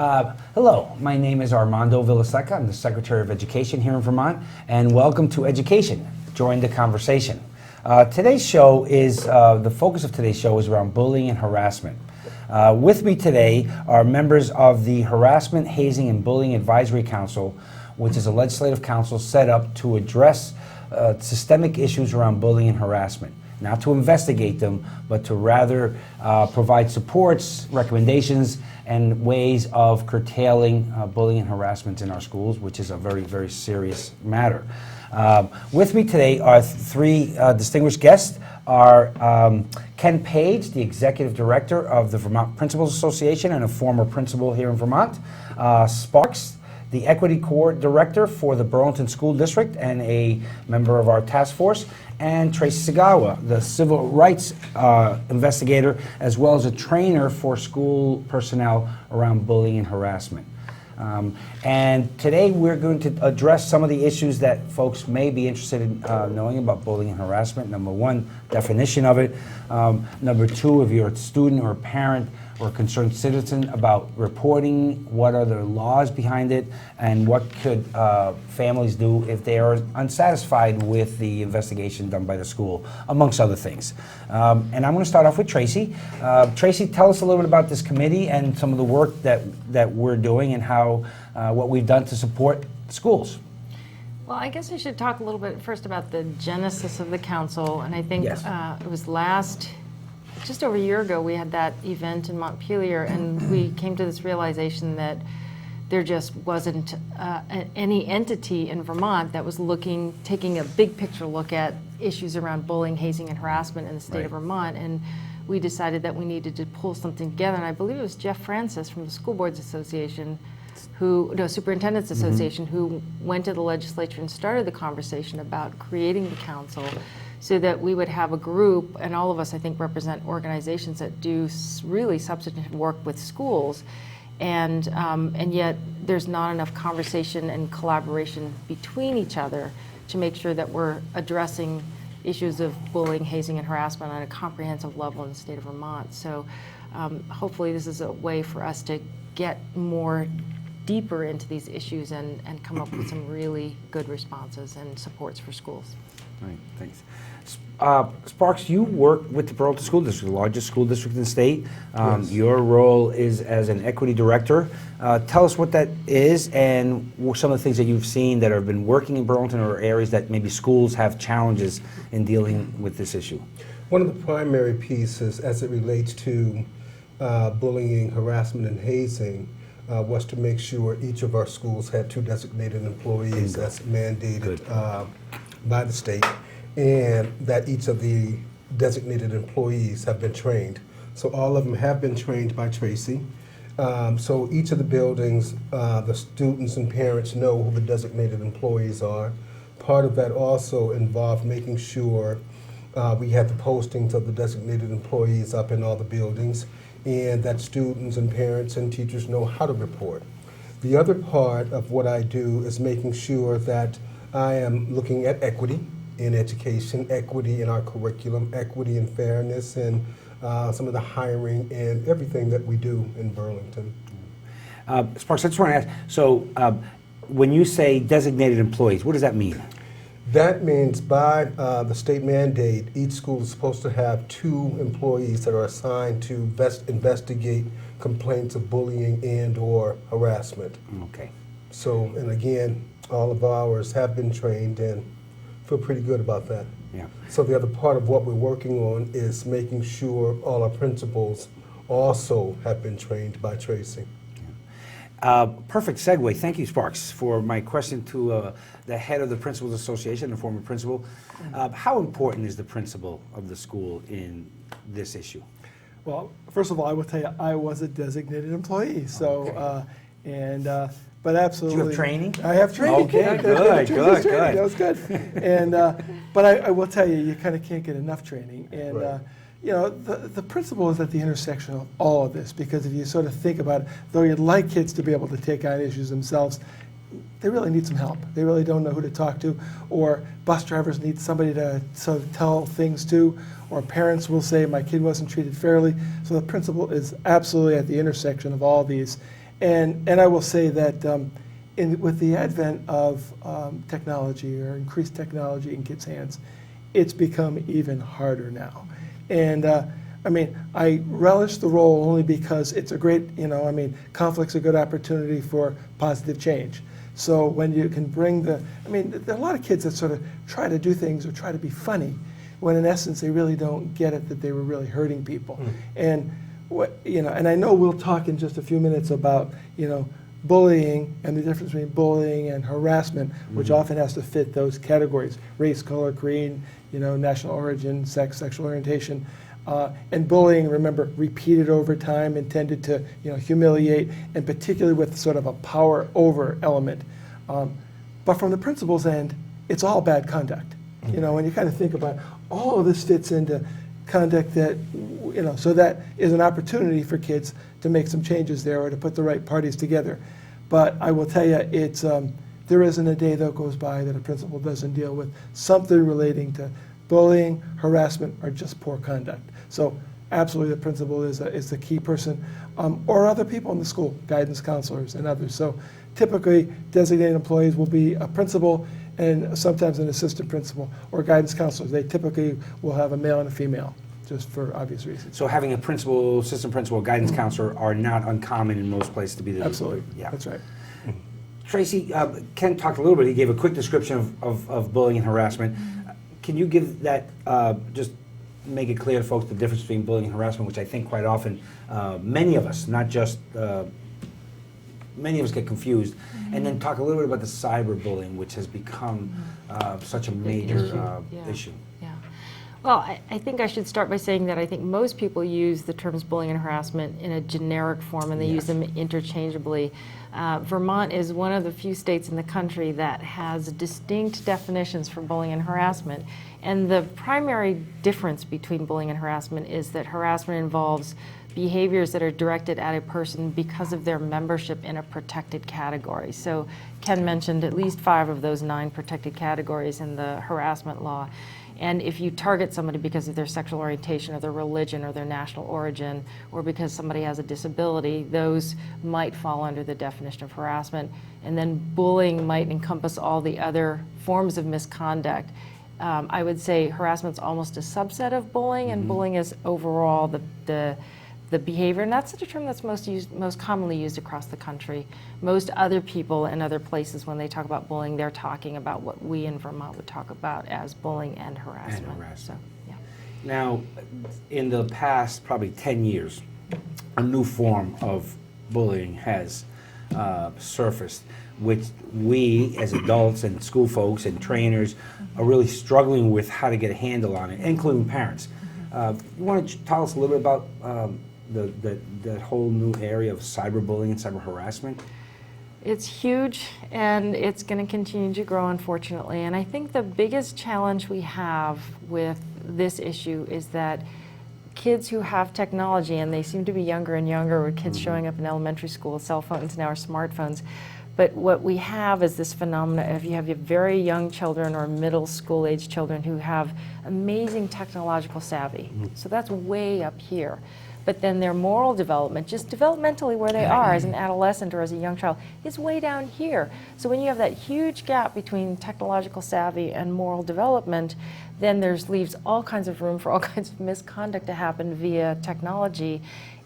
Hello, my name is Armando Vilaseca. I'm the Secretary of Education here in Vermont, and welcome to Education. Join the conversation. Today's show is, the focus of today's show is around bullying and harassment. With me today are members of the Harassment, Hazing, and Bullying Advisory Council, which is a legislative council set up to address systemic issues around bullying and harassment. Not to investigate them, but to rather provide supports, recommendations, and ways of curtailing bullying and harassment in our schools, which is a very, very serious matter. With me today are three distinguished guests. Ken Page, the Executive Director of the Vermont Principals Association and a former principal here in Vermont. Sparks, the Equity Corps Director for the Burlington School District and a member of our task force, and Tracey Tsugawa, the Civil Rights Investigator, as well as a trainer for school personnel around bullying and harassment. And today we're going to address some of the issues that folks may be interested in knowing about bullying and harassment. Number one, definition of it. Number two, if you're a student or a parent or a concerned citizen, about reporting, what are the laws behind it, and what could families do if they are unsatisfied with the investigation done by the school, amongst other things. And I'm going to start off with Tracey. Tracey, tell us a little bit about this committee and some of the work that we're doing and how what we've done to support schools. Well, I guess I should talk a little bit first about the genesis of the council, and I think Yes. It was just over a year ago, we had that event in Montpelier, and we came to this realization that there just wasn't any entity in Vermont that was taking a big picture look at issues around bullying, hazing, and harassment in the state of Vermont. And we decided that we needed to pull something together. And I believe it was Jeff Francis from the School Boards Association, Superintendent's Association, who went to the legislature and started the conversation about creating the council, so that we would have a group, and all of us, I think, represent organizations that do really substantive work with schools, and yet there's not enough conversation and collaboration between each other to make sure that we're addressing issues of bullying, hazing, and harassment on a comprehensive level in the state of Vermont. So hopefully this is a way for us to get more deeper into these issues and come up with some really good responses and supports for schools. Right, thanks. Sparks, you work with the Peralta School District, the largest school district in the state. Yes. Your role is as an equity director. Tell us what that is and some of the things that you've seen that have been working in Burlington, or areas that maybe schools have challenges in dealing with this issue. One of the primary pieces as it relates to bullying, harassment, and hazing was to make sure each of our schools had 2 designated employees. That's mandated by the state, and that each of the designated employees have been trained. So all of them have been trained by Tracey. So each of the buildings, the students and parents know who the designated employees are. Part of that also involved making sure we had the postings of the designated employees up in all the buildings, and that students and parents and teachers know how to report. The other part of what I do is making sure that I am looking at equity in education, equity in our curriculum, equity and fairness, and some of the hiring and everything that we do in Burlington. Sparks, I just want to ask, so when you say designated employees, what does that mean? That means by the state mandate, each school is supposed to have 2 employees that are assigned to investigate complaints of bullying and or harassment. Okay. So, and again, all of ours have been trained and feel pretty good about that. Yeah. So the other part of what we're working on is making sure all our principals also have been trained by Tracey. Perfect segue. Thank you, Sparks, for my question to the head of the Principals Association, the former principal. How important is the principal of the school in this issue? Well, first of all, I will tell you, I was a designated employee, so, Okay. but absolutely. Do you have training? I have training. Okay, Yeah, good. That was good. And, but I will tell you, you kind of can't get enough training. And, Right. you know, the principal is at the intersection of all of this, because if you sort of think about it, though you'd like kids to be able to take on issues themselves, they really need some help. They really don't know who to talk to, or bus drivers need somebody to sort of tell things to, or parents will say, my kid wasn't treated fairly. So the principal is absolutely at the intersection of all these. And I will say that with the advent of technology or increased technology in kids' hands, it's become even harder now. And I mean, I relish the role only because it's a great, conflict's a good opportunity for positive change. So when you can bring there are a lot of kids that sort of try to do things or try to be funny, when in essence they really don't get it, that they were really hurting people. And and I know we'll talk in just a few minutes about, bullying and the difference between bullying and harassment, which often has to fit those categories: race, color, creed, national origin, sex, sexual orientation. And bullying, remember, repeated over time, intended to humiliate, and particularly with sort of a power over element. But from the principal's end, it's all bad conduct. When you kind of think about it, all of this fits into conduct that, so that is an opportunity for kids to make some changes there or to put the right parties together. But I will tell you, it's there isn't a day that goes by that a principal doesn't deal with something relating to bullying, harassment, or just poor conduct. So absolutely the principal is the key person, or other people in the school, guidance counselors and others. So typically designated employees will be a principal and sometimes an assistant principal, or guidance counselors. They typically will have a male and a female, just for obvious reasons. So having a principal, assistant principal, guidance counselor are not uncommon in most places to be the Absolutely, yeah. that's right. Tracey, Ken talked a little bit, he gave a quick description of bullying and harassment. Can you give that, just make it clear to folks the difference between bullying and harassment, which I think quite often many of us, not just, many of us get confused, and then talk a little bit about the cyberbullying, which has become such a major issue. Yeah. Well, I think I should start by saying that I think most people use the terms bullying and harassment in a generic form, and they use them interchangeably. Vermont is one of the few states in the country that has distinct definitions for bullying and harassment. And the primary difference between bullying and harassment is that harassment involves behaviors that are directed at a person because of their membership in a protected category. So Ken mentioned at least 5 of those 9 protected categories in the harassment law. And if you target somebody because of their sexual orientation or their religion or their national origin, or because somebody has a disability, those might fall under the definition of harassment. And then bullying might encompass all the other forms of misconduct. I would say harassment's almost a subset of bullying, and bullying is overall the behavior, and that's the term that's most commonly used across the country. Most other people in other places, when they talk about bullying, they're talking about what we in Vermont would talk about as bullying and harassment. So, yeah. Now, in the past probably 10 years, a new form of bullying has surfaced, which we as adults and school folks and trainers are really struggling with how to get a handle on it, including parents. You want to tell us a little bit about that whole new area of cyberbullying and cyber harassment? It's huge, and it's going to continue to grow, unfortunately. And I think the biggest challenge we have with this issue is that kids who have technology, and they seem to be younger and younger, with kids showing up in elementary school, cell phones now are smartphones. But what we have is this phenomenon of you have your very young children or middle school age children who have amazing technological savvy. So that's way up here. But then their moral development, just developmentally where they are as an adolescent or as a young child, is way down here. So when you have that huge gap between technological savvy and moral development, then leaves all kinds of room for all kinds of misconduct to happen via technology.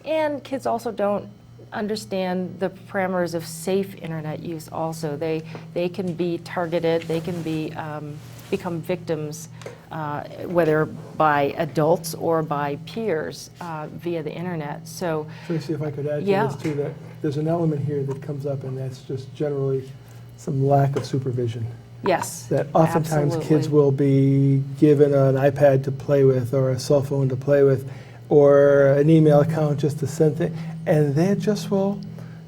And kids also don't understand the parameters of safe internet use also. They can be targeted, they can be become victims, whether by adults or by peers via the internet. So, Tracey, if I could add to this too, that there's an element here that comes up, and that's just generally some lack of supervision. Yes, That oftentimes absolutely. kids will be given an iPad to play with, or a cell phone to play with, or an email account just to send things, and they just will,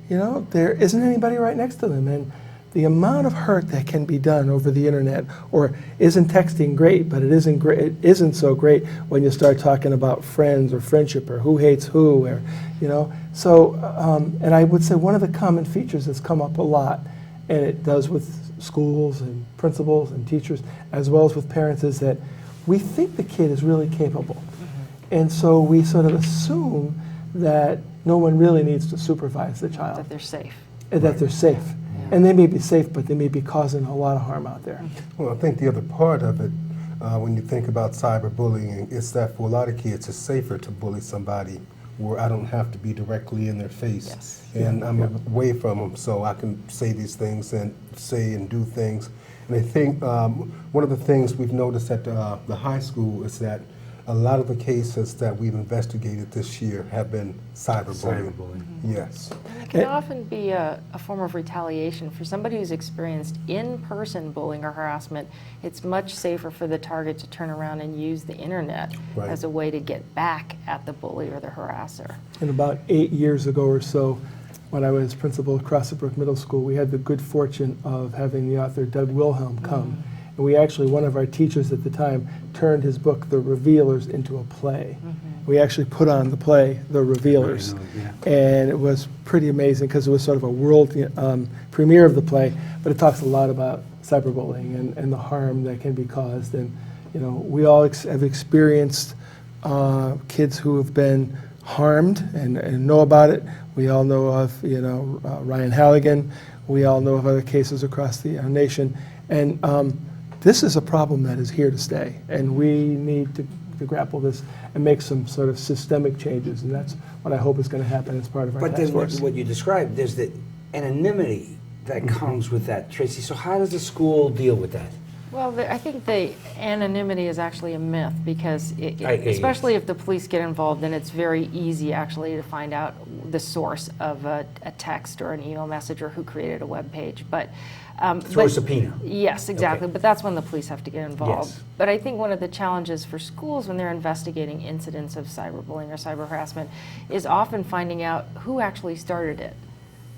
there isn't anybody right next to them. And the amount of hurt that can be done over the internet, or isn't texting great, but it isn't so great when you start talking about friends or friendship or who hates who, or So, and I would say one of the common features that's come up a lot, and it does with schools and principals and teachers, as well as with parents, is that we think the kid is really capable, and so we sort of assume that no one really needs to supervise the child. That they're safe. And that they're safe. And they may be safe, but they may be causing a lot of harm out there. Well, I think the other part of it, when you think about cyberbullying, is that for a lot of kids, it's safer to bully somebody where I don't have to be directly in their face. Yes. And I'm away from them, so I can say these things and say and do things. And I think one of the things we've noticed at the high school is that a lot of the cases that we've investigated this year have been cyberbullying. Yes. It can often be a form of retaliation. For somebody who's experienced in-person bullying or harassment, it's much safer for the target to turn around and use the internet Right. as a way to get back at the bully or the harasser. And about 8 years ago or so, when I was principal of Crossbrook Middle School, we had the good fortune of having the author Doug Wilhelm come. And we actually, one of our teachers at the time, turned his book, The Revealers, into a play. We actually put on the play, The Revealers. And it was pretty amazing because it was sort of a world premiere of the play, but it talks a lot about cyberbullying and the harm that can be caused. And, you know, we all have experienced kids who have been harmed and know about it. We all know of, you know, Ryan Halligan. We all know of other cases across the nation. And this is a problem that is here to stay, and we need to grapple this and make some sort of systemic changes, and that's what I hope is going to happen as part of our But task then force. what you described, there's the anonymity that comes with that, Tracey. So how does the school deal with that? Well, I think the anonymity is actually a myth because, especially if the police get involved, then it's very easy actually to find out the source of a text or an email message or who created a web page. But Through a subpoena. Yes, exactly. Okay. But that's when the police have to get involved. Yes. But I think one of the challenges for schools when they're investigating incidents of cyberbullying or cyber harassment is often finding out who actually started it.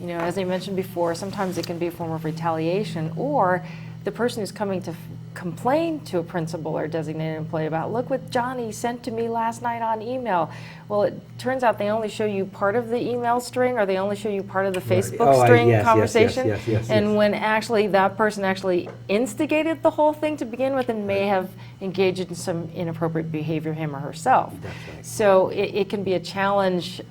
You know, as I mentioned before, sometimes it can be a form of retaliation, or the person who's coming to complain to a principal or designated employee about, look what Johnny sent to me last night on email. Well, it turns out they only show you part of the email string, or they only show you part of the Facebook string conversation. Yes, and when actually that person actually instigated the whole thing to begin with and may have engaged in some inappropriate behavior, him or herself. That's right. So it can be a challenge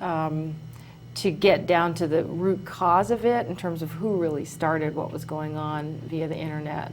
to get down to the root cause of it in terms of who really started what was going on via the internet.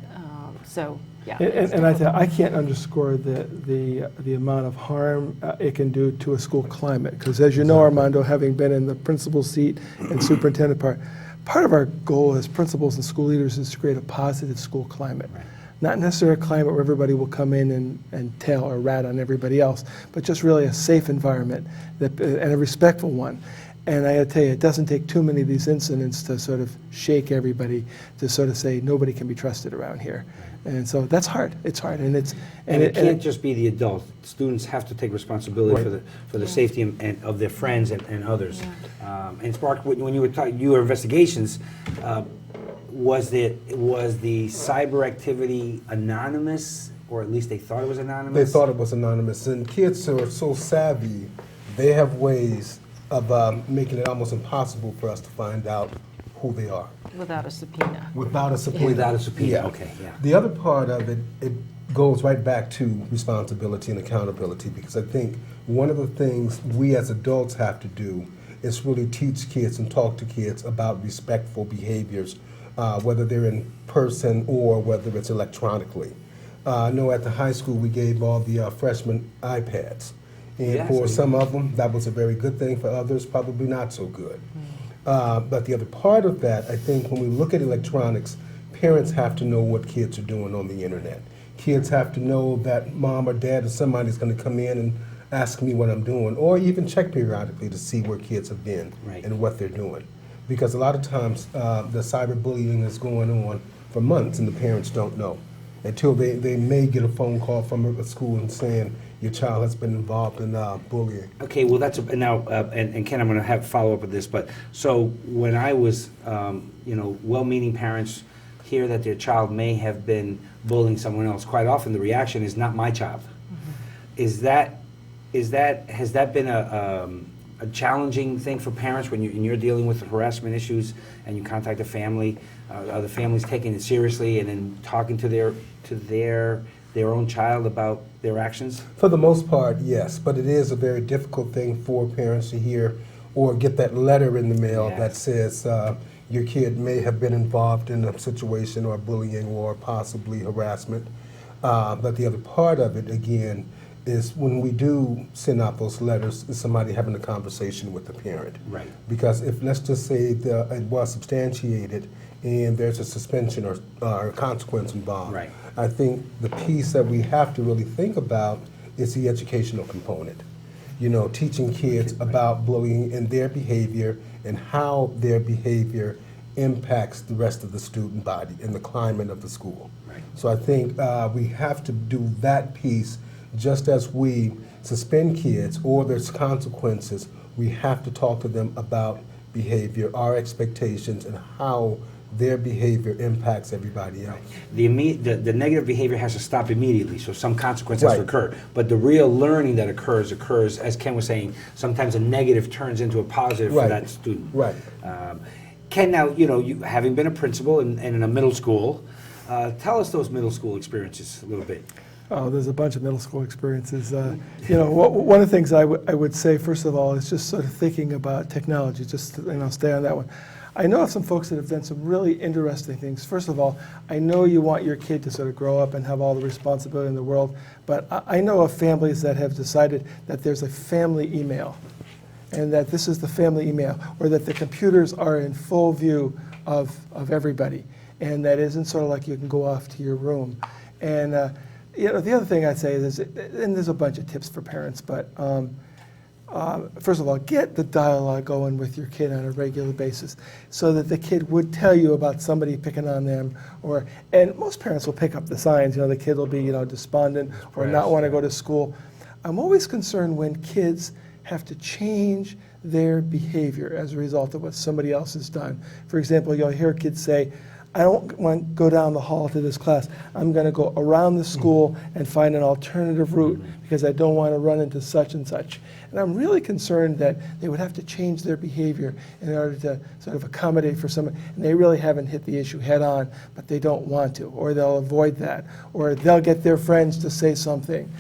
Yeah. And I can't underscore the amount of harm it can do to a school climate. Because as you know, Armando, having been in the principal seat and superintendent part of our goal as principals and school leaders is to create a positive school climate. Right. Not necessarily a climate where everybody will come in and tell or rat on everybody else, but just really a safe environment and a respectful one. And I gotta tell you, it doesn't take too many of these incidents to sort of shake everybody, to sort of say nobody can be trusted around here. And so that's hard. It's hard, and it can't just be the adult. Students have to take responsibility for the safety of their friends and others. Yeah. And Spark, when you were talking your investigations, was the cyber activity anonymous, or at least they thought it was anonymous? They thought it was anonymous, and kids who are so savvy, they have ways of making it almost impossible for us to find out who they are. Without a subpoena. Without a subpoena. Without a subpoena, Yeah. okay, yeah. The other part of it, it goes right back to responsibility and accountability, because I think one of the things we as adults have to do is really teach kids and talk to kids about respectful behaviors, whether they're in person or whether it's electronically. I know at the high school we gave all the freshmen iPads. And Yes, for we some of them, that was a very good thing. For others, probably not so good. But the other part of that, I think when we look at electronics, parents have to know what kids are doing on the internet. Kids have to know that mom or dad or somebody's going to come in and ask me what I'm doing, or even check periodically to see where kids have been and what they're doing. Because a lot of times the cyberbullying is going on for months and the parents don't know until they may get a phone call from a school and saying your child has been involved in bullying. Okay, well that's now, and Ken, I'm going to have follow up with this. But so when I was, well-meaning parents hear that their child may have been bullying someone else, quite often the reaction is not my child. Mm-hmm. Has that been a challenging thing for parents when you're dealing with the harassment issues and you contact a family? Are the families taking it seriously and then talking to their own child about their actions? For the most part, yes, but it is a very difficult thing for parents to hear or get that letter in the mail Yeah. that says your kid may have been involved in a situation or bullying or possibly harassment. But the other part of it, again, is when we do send out those letters, is somebody having a conversation with the parent. Right. Because if, let's just say it was substantiated and there's a suspension or consequence involved, Right. I think the piece that we have to really think about is the educational component. You know, teaching kids about bullying and their behavior and how their behavior impacts the rest of the student body and the climate of the school. Right. So I think we have to do that piece. Just as we suspend kids or there's consequences, we have to talk to them about behavior, our expectations, and how their behavior impacts everybody else. The negative behavior has to stop immediately, so some consequence has to Right. occur. But the real learning that occurs, as Ken was saying, sometimes a negative turns into a positive for Right. that student. Right. Ken, now, you having been a principal and in a middle school, tell us those middle school experiences a little bit. Oh, there's a bunch of middle school experiences. One of the things I would say, first of all, is just sort of thinking about technology, just to, stay on that one. I know of some folks that have done some really interesting things. First of all, I know you want your kid to sort of grow up and have all the responsibility in the world, but I know of families that have decided that there's a family email, and that this is the family email, or that the computers are in full view of everybody, and that isn't sort of like you can go off to your room. And the other thing I'd say is, and there's a bunch of tips for parents, but first of all, get the dialogue going with your kid on a regular basis so that the kid would tell you about somebody picking on them, and most parents will pick up the signs. The kid will be, despondent or not want to go to school. I'm always concerned when kids have to change their behavior as a result of what somebody else has done. For example, you'll hear kids say, I don't want to go down the hall to this class. I'm going to go around the school and find an alternative route because I don't want to run into such and such. And I'm really concerned that they would have to change their behavior in order to sort of accommodate for someone. And they really haven't hit the issue head on, but they don't want to, or they'll avoid that, or they'll get their friends to say something.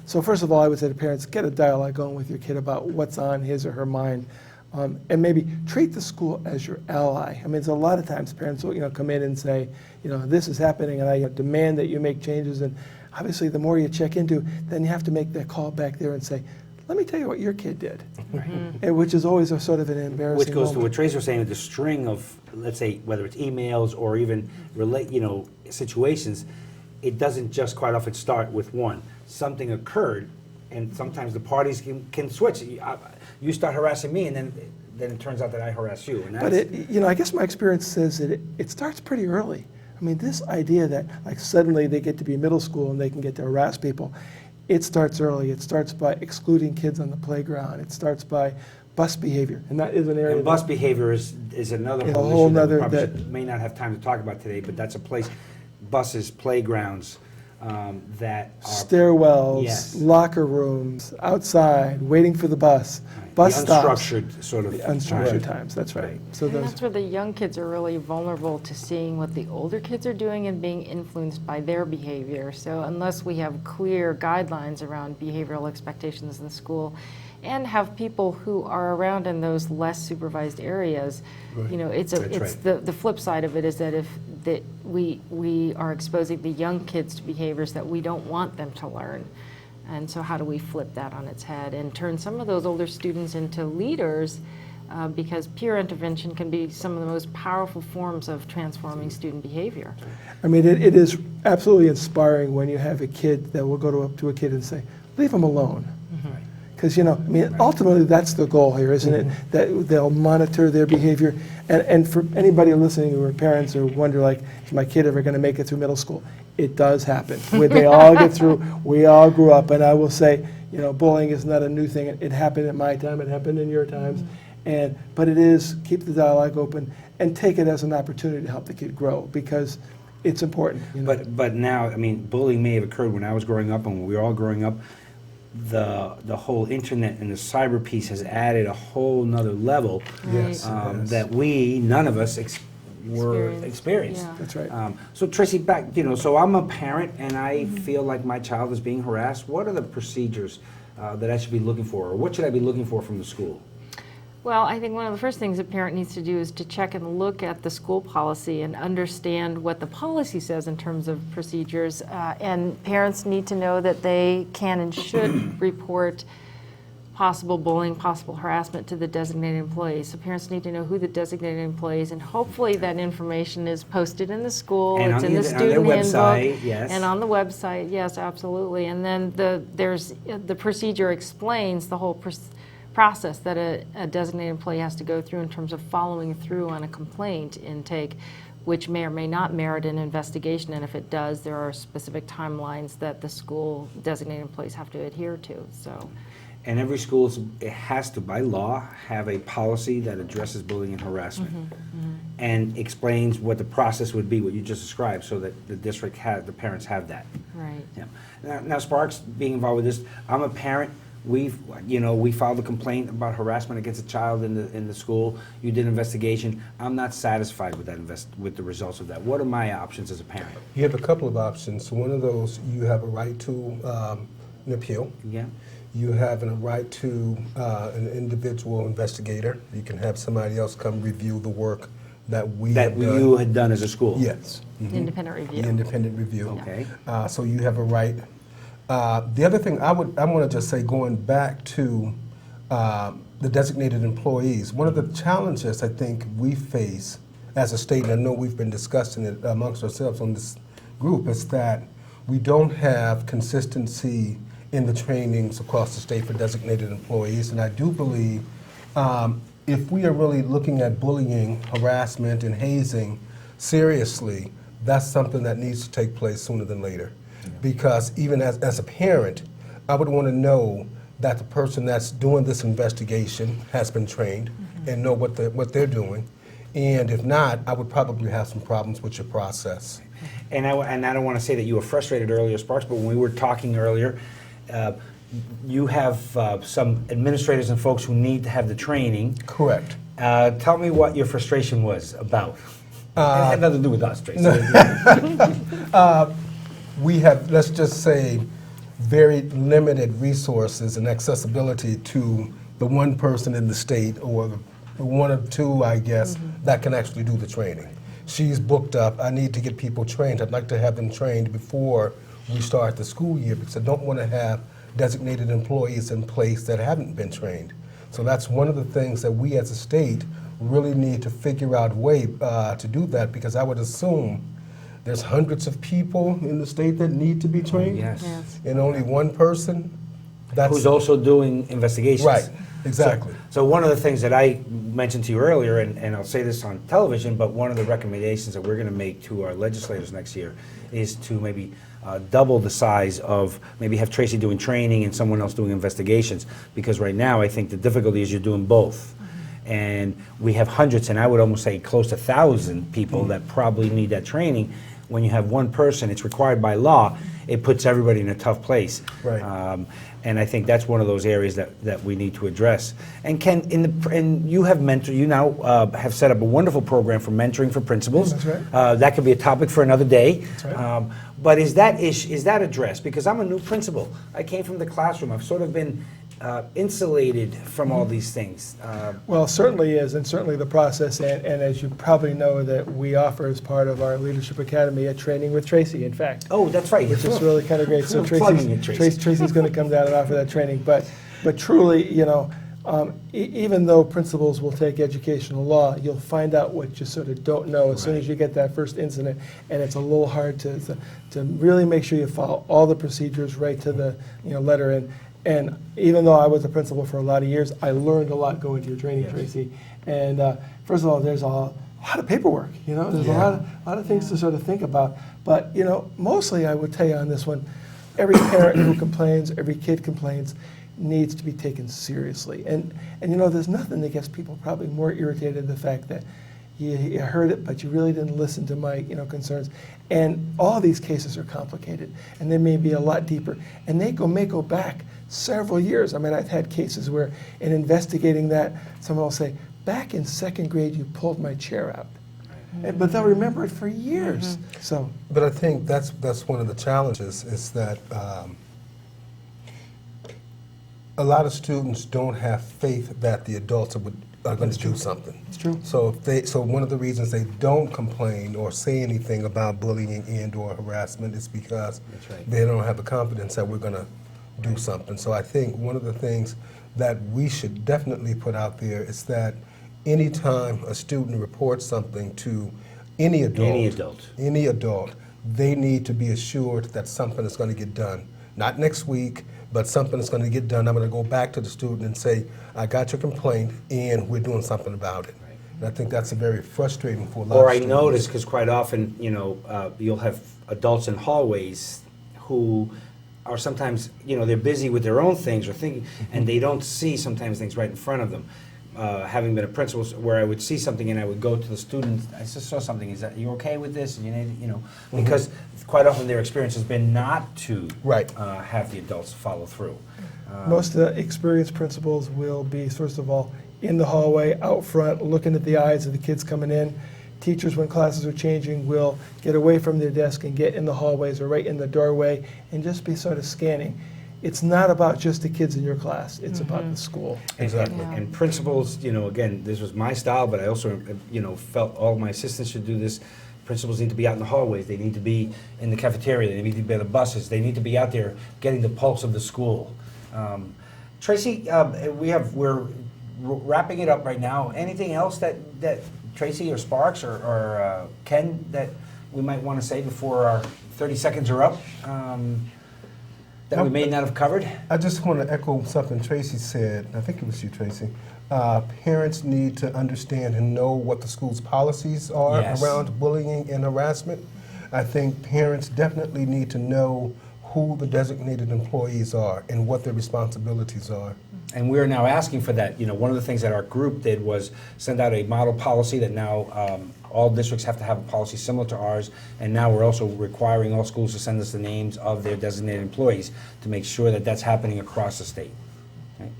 So first of all, I would say to parents, get a dialogue going with your kid about what's on his or her mind. And maybe treat the school as your ally. I mean, it's a lot of times parents will, come in and say, this is happening, and I demand that you make changes. And obviously, the more you check into, then you have to make that call back there and say, let me tell you what your kid did, and which is always a sort of an embarrassing Which goes to moment. what Tracey was saying, the string of, let's say, whether it's emails or even situations, it doesn't just quite often start with one. Something occurred, and sometimes the parties can switch. You start harassing me, and then it turns out that I harass you. And But I guess my experience says that it starts pretty early. I mean, this idea that like suddenly they get to be middle school and they can get to harass people, it starts early. It starts by excluding kids on the playground. It starts by bus behavior, and that is an area. And bus behavior is another Yeah, whole a whole issue that we nother- probably that- may not have time to talk about today, but that's a place, buses, playgrounds, that are Stairwells, Yes. locker rooms, outside, waiting for the bus, bus the stops. unstructured sort of The unstructured time. times, that's right. So And those, that's where the young kids are really vulnerable to seeing what the older kids are doing and being influenced by their behavior. So unless we have clear guidelines around behavioral expectations in school and have people who are around in those less supervised areas, it's That's right. the flip side of it is that we are exposing the young kids to behaviors that we don't want them to learn. And so how do we flip that on its head and turn some of those older students into leaders, because peer intervention can be some of the most powerful forms of transforming student behavior. I mean, it is absolutely inspiring when you have a kid that will go up to a kid and say, leave them alone. Because, ultimately that's the goal here, isn't it? That they'll monitor their behavior. And for anybody listening who are parents who wonder, like, is my kid ever going to make it through middle school? It does happen. They all get through. We all grew up. And I will say, bullying is not a new thing. It happened in my time. It happened in your times. But it is, keep the dialogue open and take it as an opportunity to help the kid grow, because it's important. But now, bullying may have occurred when I was growing up and when we were all growing up. The whole internet and the cyber piece has added a whole nother level Yes. that none of us experienced. Yeah. That's right. So Tracey, back, so I'm a parent and I feel like my child is being harassed. What are the procedures that I should be looking for, or what should I be looking for from the school? Well, I think one of the first things a parent needs to do is to check and look at the school policy and understand what the policy says in terms of procedures. And parents need to know that they can and should report possible bullying, possible harassment to the designated employees. So parents need to know who the designated employees, and hopefully that information is posted in the school, And it's on in the the- on student their handbook. website, yes. And on the website, yes, absolutely. And then there's the procedure explains the whole process that a designated employee has to go through in terms of following through on a complaint intake, which may or may not merit an investigation. And if it does, there are specific timelines that the school designated employees have to adhere to. So. And every school it has to, by law, have a policy that addresses bullying and harassment and explains what the process would be, what you just described, so that the district the parents have that. Right. Yeah. Now, Sparks, being involved with this, I'm a parent. We filed a complaint about harassment against a child in the school. You did an investigation. I'm not satisfied with that with the results of that. What are my options as a parent? You have a couple of options. One of those, you have a right to an appeal. Yeah. You have a right to an individual investigator. You can have somebody else come review the work that have done. You had done as a school. Yes. Independent review. The independent review. Okay. So you have a right. The other thing I want to just say, going back to the designated employees, one of the challenges I think we face as a state, and I know we've been discussing it amongst ourselves on this group, is that we don't have consistency in the trainings across the state for designated employees. And I do believe if we are really looking at bullying, harassment, and hazing seriously, that's something that needs to take place sooner than later. Yeah. Because even as a parent, I would want to know that the person that's doing this investigation has been trained and know what they're doing. And if not, I would probably have some problems with your process. And I don't want to say that you were frustrated earlier, Sparks, but when we were talking earlier, you have some administrators and folks who need to have the training. Correct. Tell me what your frustration was about. It had nothing to do with us, Tracey. We have, let's just say, very limited resources and accessibility to the one person in the state, or the one or two, I guess, that can actually do the training. She's booked up. I need to get people trained. I'd like to have them trained before we start the school year, because I don't want to have designated employees in place that haven't been trained. So that's one of the things that we as a state really need to figure out a way to do that, because I would assume there's hundreds of people in the state that need to be trained. Yes. And only one person who's also doing investigations. Right, exactly. So one of the things that I mentioned to you earlier, and I'll say this on television, but one of the recommendations that we're going to make to our legislators next year is to maybe double the size of, maybe have Tracey doing training and someone else doing investigations, because right now I think the difficulty is you're doing both. And we have hundreds, and I would almost say close to 1,000 people that probably need that training. When you have one person, it's required by law, it puts everybody in a tough place. Right. And I think that's one of those areas that we need to address. And Ken, and you have you now have set up a wonderful program for mentoring for principals. That's right. That could be a topic for another day. That's right. But is that addressed? Because I'm a new principal. I came from the classroom. I've sort of been insulated from all these things. Well, certainly is, and certainly the process, and as you probably know, that we offer as part of our Leadership Academy a training with Tracey, in fact. Oh, that's right. Which is really kind of great. So I'm plugging it, Tracey. Tracy's going to come down and offer that training. But truly, even though principals will take educational law, you'll find out what you sort of don't know as soon as you get that first incident, and it's a little hard to really make sure you follow all the procedures right to the letter. And even though I was a principal for a lot of years, I learned a lot going to your training, yes. Tracey. And first of all, there's a lot of paperwork. There's a lot of things to sort of think about. But mostly, I would tell you on this one, every parent who complains, every kid complains, needs to be taken seriously. And there's nothing that gets people probably more irritated than the fact that you heard it, but you really didn't listen to my concerns. And all these cases are complicated, and they may be a lot deeper, and they may go back several years. I mean, I've had cases where, in investigating that, someone will say, "Back in second grade, you pulled my chair out," but they'll remember it for years. So, but I think that's one of the challenges, is that a lot of students don't have faith that the adults are going to do something. It's true. So one of the reasons they don't complain or say anything about bullying and/or harassment is because That's right. they don't have the confidence that we're going to do something. So I think one of the things that we should definitely put out there is that anytime a student reports something to any adult, they need to be assured that something is going to get done. Not next week, but something is going to get done. I'm going to go back to the student and say, I got your complaint, and we're doing something about it. Right. And I think that's very frustrating for a lot Or of I students. notice, because quite often, you'll have adults in hallways who are sometimes, they're busy with their own things or thinking, and they don't see sometimes things right in front of them. Having been a principal, where I would see something and I would go to the student, I just saw something, you okay with this? And you need, because quite often their experience has been not to Right. have the adults follow through. Most experienced principals will be, first of all, in the hallway, out front, looking at the eyes of the kids coming in. Teachers, when classes are changing, will get away from their desk and get in the hallways or right in the doorway and just be sort of scanning. It's not about just the kids in your class, it's about the school. Exactly. Yeah. And principals, again, this was my style, but I also, felt all my assistants should do this. Principals need to be out in the hallways. They need to be in the cafeteria. They need to be on the buses. They need to be out there getting the pulse of the school. Tracey, we're wrapping it up right now. Anything else that Tracey or Sparks or Ken that we might want to say before our 30 seconds are up? That we may not have covered? I just want to echo something Tracey said. I think it was you, Tracey. Parents need to understand and know what the school's policies are Yes. around bullying and harassment. I think parents definitely need to know who the designated employees are and what their responsibilities are. And we're now asking for that. One of the things that our group did was send out a model policy that now all districts have to have a policy similar to ours, and now we're also requiring all schools to send us the names of their designated employees to make sure that that's happening across the state. Okay.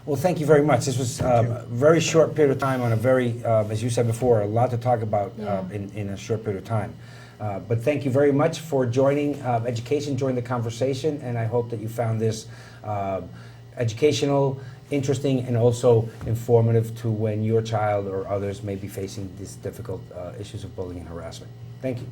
Well, thank you very much. This was a very short period of time on a very, as you said before, a lot to talk about in a short period of time. But thank you very much for joining education, joining the conversation, and I hope that you found this educational, interesting, and also informative to when your child or others may be facing these difficult issues of bullying and harassment. Thank you.